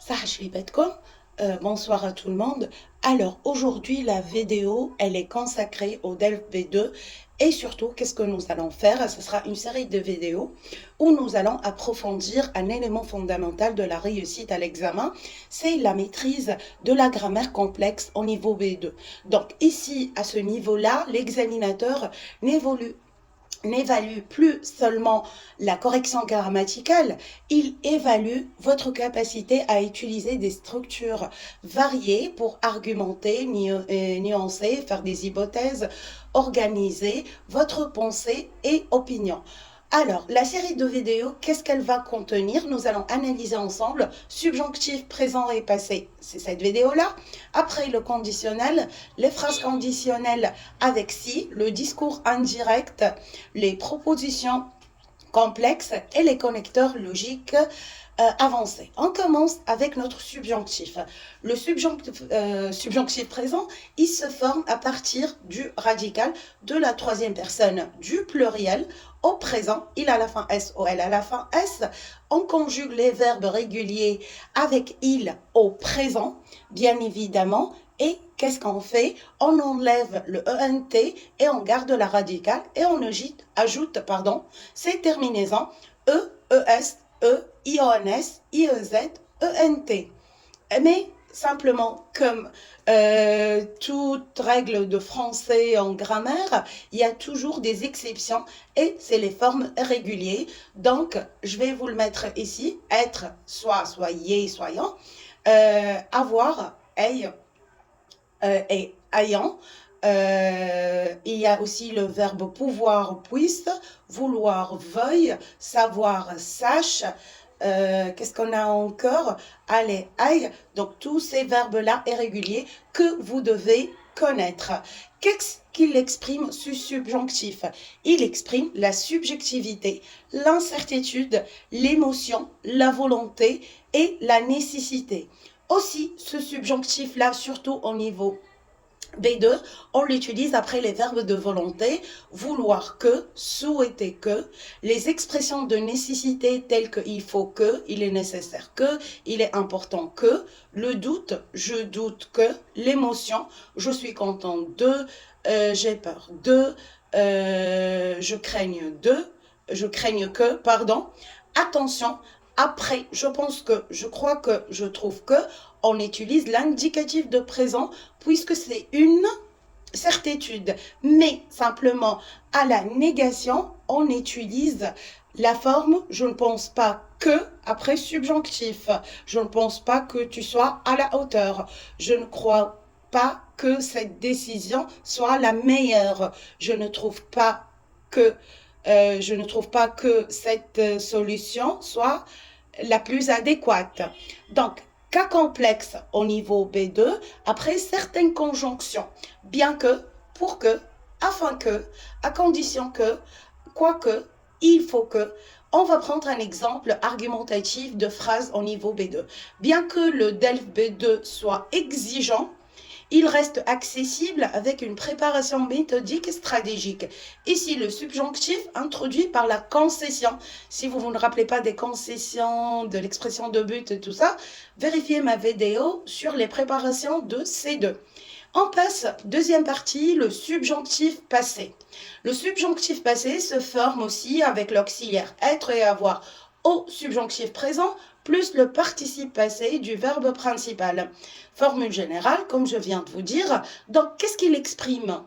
Salut.com, bonsoir à tout le monde. Alors aujourd'hui la vidéo elle est consacrée au DELF B2 et surtout qu'est-ce que nous allons faire? Ce sera une série de vidéos où nous allons approfondir un élément fondamental de la réussite à l'examen, c'est la maîtrise de la grammaire complexe au niveau B2. Donc ici à ce niveau-là, l'examinateur n'évalue plus seulement la correction grammaticale, il évalue votre capacité à utiliser des structures variées pour argumenter, nuancer, faire des hypothèses, organiser votre pensée et opinion. Alors, la série de vidéos, qu'est-ce qu'elle va contenir? Nous allons analyser ensemble subjonctif présent et passé, c'est cette vidéo-là. Après, le conditionnel, les phrases conditionnelles avec si, le discours indirect, les propositions complexes et les connecteurs logiques avancés. On commence avec notre subjonctif. Le subjonctif présent, il se forme à partir du radical de la troisième personne du pluriel au présent. Il a la fin S, OL à la fin S. On conjugue les verbes réguliers avec il au présent, bien évidemment. Et qu'est-ce qu'on fait? On enlève le ENT et on garde la radicale et on ajoute ces terminaisons E, ES, E, IONS, IEZ, ENT. Mais simplement, comme toute règle de français en grammaire, il y a toujours des exceptions et c'est les formes régulières. Donc, je vais vous le mettre ici. Être, soit, soyez, soyons. Avoir, aille, et ayant. Il y a aussi le verbe pouvoir, puisse, vouloir, veuille, savoir, sache. Qu'est-ce qu'on a encore? Aller, aille. Donc, tous ces verbes-là irréguliers que vous devez connaître. Qu'est-ce qu'il exprime ce subjonctif? Il exprime la subjectivité, l'incertitude, l'émotion, la volonté et la nécessité. Aussi, ce subjonctif-là, surtout au niveau B2, on l'utilise après les verbes de volonté, vouloir que, souhaiter que, les expressions de nécessité telles que il faut que, il est nécessaire que, il est important que, le doute, je doute que, l'émotion, je suis content de, j'ai peur de, je craigne que, pardon. Attention, après, je pense que, je crois que, je trouve que, on utilise l'indicatif de présent puisque c'est une certitude. Mais simplement, à la négation, on utilise la forme je ne pense pas que après subjonctif. Je ne pense pas que tu sois à la hauteur. Je ne crois pas que cette décision soit la meilleure. Je ne trouve pas que cette solution soit la plus adéquate. Donc, cas complexe au niveau B2, après certaines conjonctions, bien que, pour que, afin que, à condition que, quoique, il faut que. On va prendre un exemple argumentatif de phrase au niveau B2. Bien que le DELF B2 soit exigeant, il reste accessible avec une préparation méthodique et stratégique. Ici, le subjonctif introduit par la concession. Si vous ne rappelez pas des concessions, de l'expression de but et tout ça, vérifiez ma vidéo sur les préparations de C2. On passe, deuxième partie, le subjonctif passé. Le subjonctif passé se forme aussi avec l'auxiliaire être et avoir au subjonctif présent plus le participe passé du verbe principal. Formule générale, comme je viens de vous dire. Donc, qu'est-ce qu'il exprime?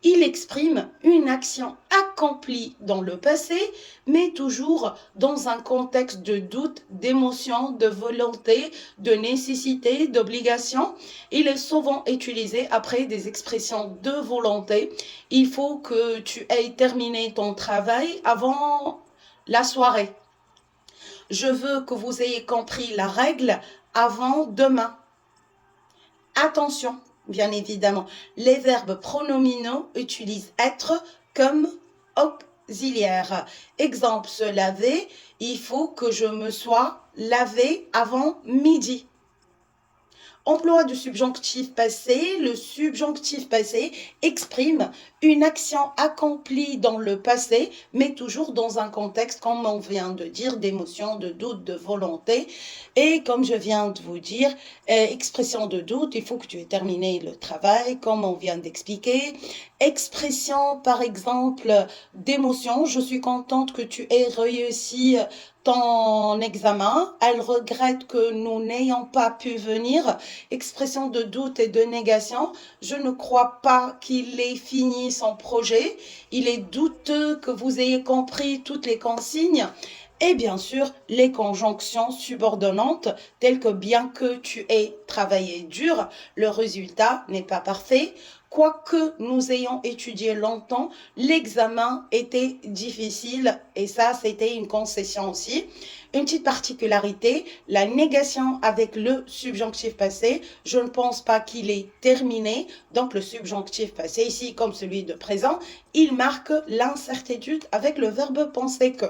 Il exprime une action accomplie dans le passé, mais toujours dans un contexte de doute, d'émotion, de volonté, de nécessité, d'obligation. Il est souvent utilisé après des expressions de volonté. Il faut que tu aies terminé ton travail avant la soirée. Je veux que vous ayez compris la règle avant demain. Attention, bien évidemment, les verbes pronominaux utilisent être comme auxiliaire. Exemple, se laver, il faut que je me sois lavé avant midi. Emploi du subjonctif passé. Le subjonctif passé exprime une action accomplie dans le passé, mais toujours dans un contexte, comme on vient de dire, d'émotion, de doute, de volonté. Et comme je viens de vous dire, expression de doute, il faut que tu aies terminé le travail, comme on vient d'expliquer. Expression, par exemple, d'émotion. Je suis contente que tu aies réussi ton examen. Elle regrette que nous n'ayons pas pu venir. Expression de doute et de négation. Je ne crois pas qu'il ait fini son projet. Il est douteux que vous ayez compris toutes les consignes. Et bien sûr, les conjonctions subordonnantes, telles que bien que tu aies travaillé dur, le résultat n'est pas parfait. Quoique nous ayons étudié longtemps, l'examen était difficile et ça, c'était une concession aussi. Une petite particularité, la négation avec le subjonctif passé, je ne pense pas qu'il est terminé. Donc le subjonctif passé ici, comme celui de présent, il marque l'incertitude avec le verbe penser que.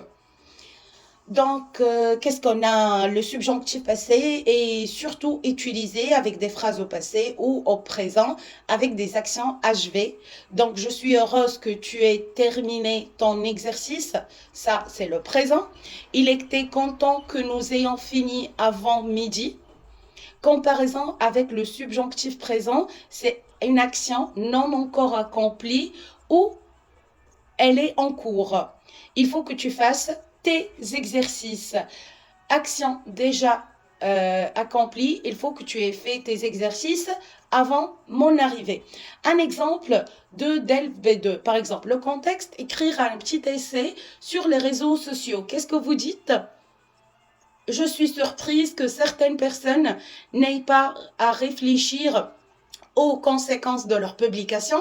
Donc, qu'est-ce qu'on a? Le subjonctif passé est surtout utilisé avec des phrases au passé ou au présent avec des actions HV. Donc, je suis heureuse que tu aies terminé ton exercice. Ça, c'est le présent. Il était content que nous ayons fini avant midi. Comparaison avec le subjonctif présent, c'est une action non encore accomplie ou elle est en cours. Il faut que tu fasses tes exercices. Action déjà accomplie, il faut que tu aies fait tes exercices avant mon arrivée. Un exemple de DELF B2, par exemple, le contexte, écrire un petit essai sur les réseaux sociaux. Qu'est-ce que vous dites? Je suis surprise que certaines personnes n'aient pas à réfléchir aux conséquences de leur publication.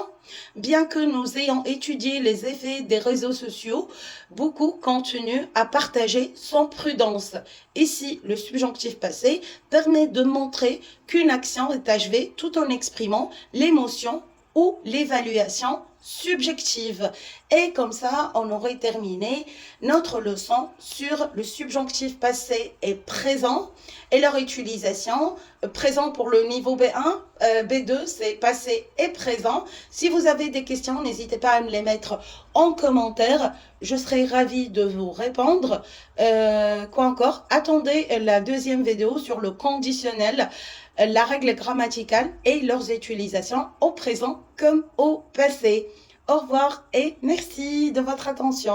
Bien que nous ayons étudié les effets des réseaux sociaux, beaucoup continuent à partager sans prudence. Ici, le subjonctif passé permet de montrer qu'une action est achevée tout en exprimant l'émotion ou l'évaluation subjective. Et comme ça, on aurait terminé notre leçon sur le subjonctif passé et présent et leur utilisation. Présent pour le niveau B1, B2, c'est passé et présent. Si vous avez des questions, n'hésitez pas à me les mettre en commentaire. Je serai ravie de vous répondre. Quoi encore? Attendez la deuxième vidéo sur le conditionnel, la règle grammaticale et leurs utilisations au présent comme au passé. Au revoir et merci de votre attention.